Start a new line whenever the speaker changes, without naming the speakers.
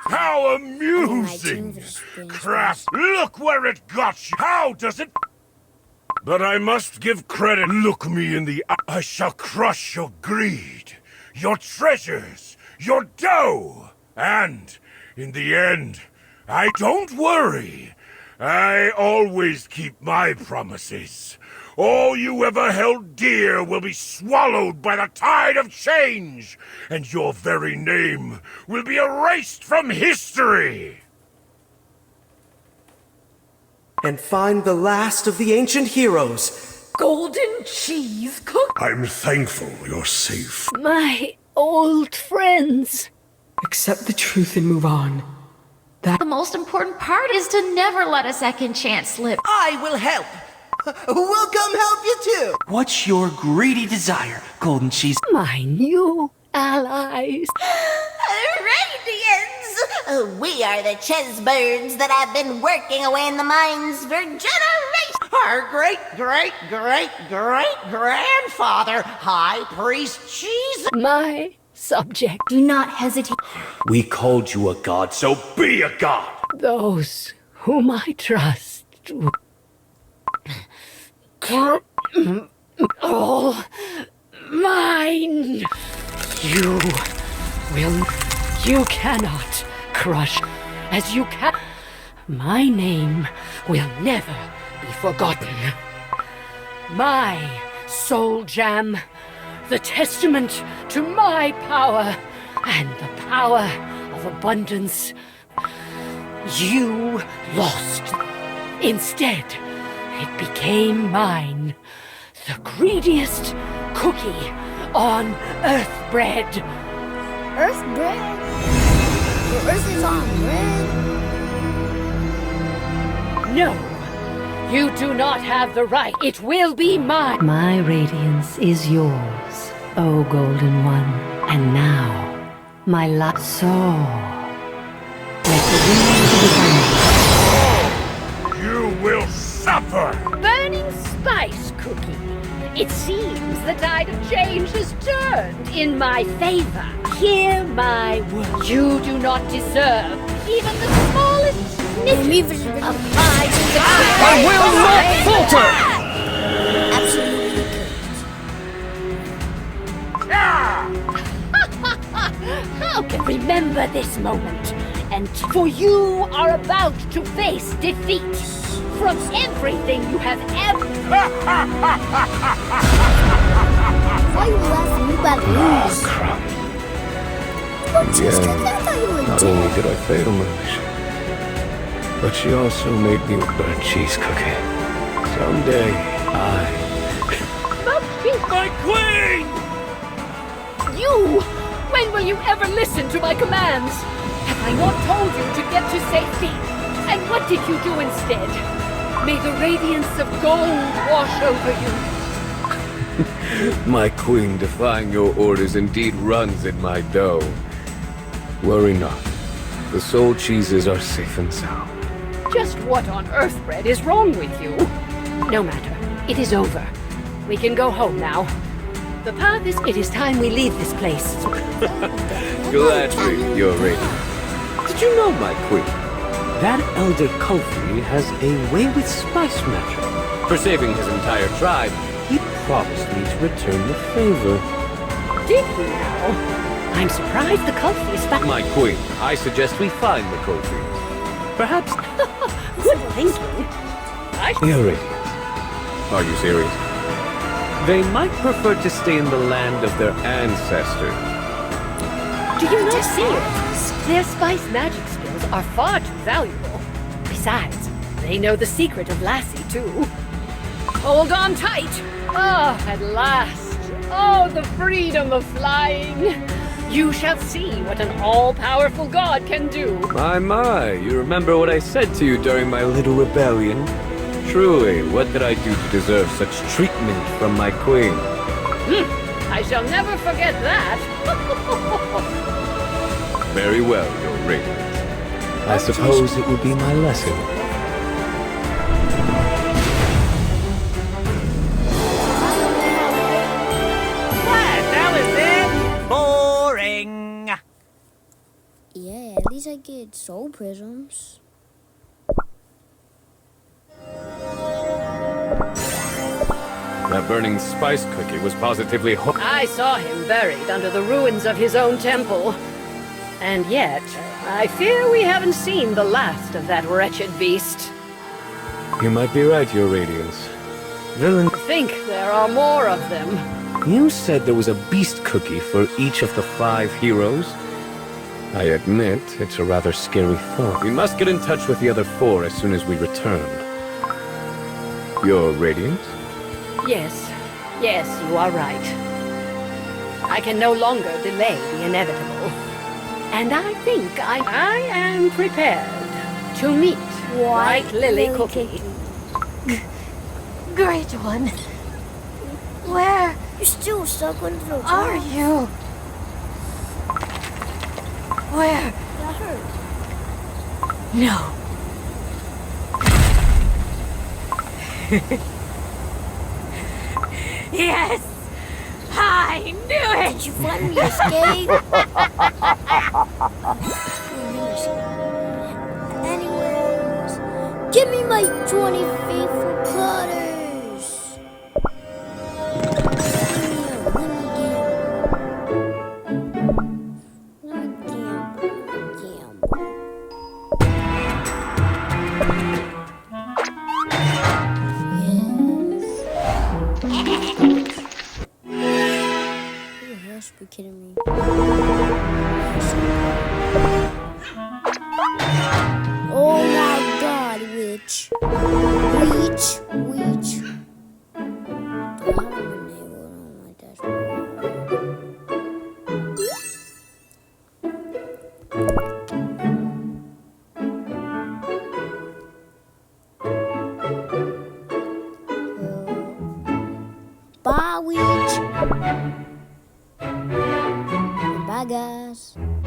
How amusing! Crass, look where it got you! How does it... But I must give credit. Look me in the eye. I shall crush your greed, your treasures, your dough. And, in the end, don't worry. I always keep my promises. All you ever held dear will be swallowed by the tide of change, and your very name will be erased from history.
And find the last of the ancient heroes.
Golden cheese cook.
I'm thankful you're safe.
My old friends.
Accept the truth and move on.
The most important part is to never let a second chance slip.
I will help. We'll come help you too.
What's your greedy desire, Golden Cheese?
My new allies.
Radians! We are the chessbirds that have been working away in the mines for generations.
Our great-great-great-great-grandfather, High Priest Cheese.
My subject.
Do not hesitate.
We called you a god, so be a god!
Those whom I trust. All mine. You cannot crush as you can. My name will never be forgotten. My soul gem, the testament to my power and the power of abundance. You lost. Instead, it became mine. The greediest cookie on earth bread.
Earth bread? The earth is on bread?
No, you do not have the right. It will be mine. My radiance is yours, O Golden One. And now, my last soul. Let the winds of the
You will suffer!
burning spice cookie. It seems the tide of change has turned in my favor. Hear my word. You do not deserve even the smallest snitch of my desire.
I will not falter!
Absolutely.
How can remember this moment? And for you are about to face defeat from everything you have ever...
Why are you laughing about news?
Crap.
Oh, just 'cause I thought you were
Not only did I fail my mission, but she also made me a burnt cheese cookie. Someday, My queen!
You! When will you ever listen to my commands? Have I not told you to get to safety? And what did you do instead? May the radiance of gold wash over you.
My queen defying your orders indeed runs in my dough. Worry not. The soul cheeses are safe and sound.
Just what on earth, Bread, is wrong with you? No matter. It is over. We can go home now. The path is... It is time we leave this place.
Gladly, your radiance. Did you know, my queen? That elder Kulfi has a way with spice magic. For saving his entire tribe, he promised me to return the favor.
Did he now? I'm surprised the Kulfi is back.
My queen, I suggest we find the Kulfi. Perhaps...
Good thinking.
Your radiance. Are you serious? They might prefer to stay in the land of their ancestors.
Do you not see it? Their spice magic skills are far too valuable. Besides, they know the secret of Lassie, too. Hold on tight! Ah, at last! Oh, the freedom of flying! You shall see what an all-powerful god can do.
My, you remember what I said to you during my little rebellion? Truly, what did I do to deserve such treatment from my queen?
I shall never forget that.
Very well, your radiance. I suppose it would be my lesson.
get soul prisms.
That burning spice cookie was positively
I saw him buried under the ruins of his own temple. And yet, I fear we haven't seen the last of that wretched beast.
You might be right, Your Radiance. Villain,
I think there are more of them.
you said there was a beast cookie for each of the 5 heroes? I admit, it's a rather scary thought. We must get in touch with the other 4 as soon as we return. Your Radiance?
Yes, you are right. I can no longer delay the inevitable. And I think I am prepared to meet White Lily Cookie.
Great one. Where
You're still stuck under the
are you? Where?
That hurt.
No. Yes! I knew it!
Did you finally escape? Anyways, give me my 20 faithful cutters. Let me You must be kidding me. Oh my god, witch. Witch. Do I have a name on my dashboard? Bye, witch. Bye, guys.